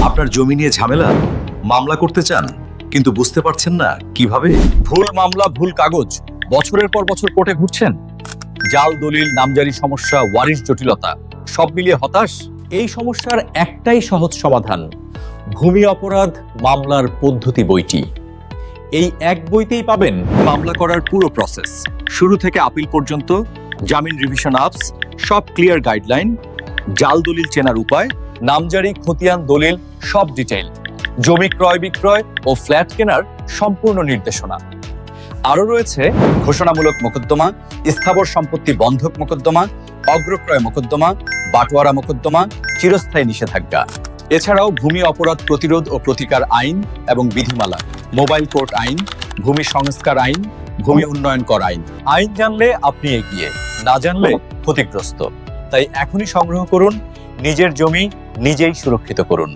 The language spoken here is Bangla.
আপনার জমি নিয়ে ঝামেলা, মামলা করতে চান কিন্তু বুঝতে পারছেন না কিভাবে। ভুল মামলা, ভুল কাগজ, বছরের পর বছর কোর্টে ঘুরছেন। জাল দলিল, নামজারি সমস্যা, ওয়ারিশ জটিলতা, সব মিলিয়ে হতাশ। এই সমস্যার একটাই সহজ সমাধান, ভূমি অপরাধ মামলার পদ্ধতি বইটি। এই এক বইতেই পাবেন মামলা করার পুরো প্রসেস, শুরু থেকে আপিল পর্যন্ত, জামিন রিভিশন আপস, সব ক্লিয়ার গাইডলাইন, জাল দলিল চেনার উপায়, নামজারি খতিয়ান দলিল, সব ডিটেইল, জমি ক্রয় বিক্রয় ও ফ্ল্যাট কেনার সম্পূর্ণ নির্দেশনা। আরও রয়েছে ঘোষণামূলক মোকদ্দমা, স্থাবর সম্পত্তি বন্ধক মোকদ্দমা, অগ্রক্রয় মোকদ্দমা, বাটোয়ারা মোকদ্দমা, চিরস্থায়ী নিষেধাজ্ঞা। এছাড়াও ভূমি অপরাধ প্রতিরোধ ও প্রতিকার আইন এবং বিধিমালা, মোবাইল কোর্ট আইন, ভূমি সংস্কার আইন, ভূমি উন্নয়ন কর আইন। আইন জানলে আপনি এগিয়ে, না জানলে ক্ষতিগ্রস্ত। তাই এখনই সংগ্রহ করুন, নিজের জমি নিজেই সুরক্ষিত করুন।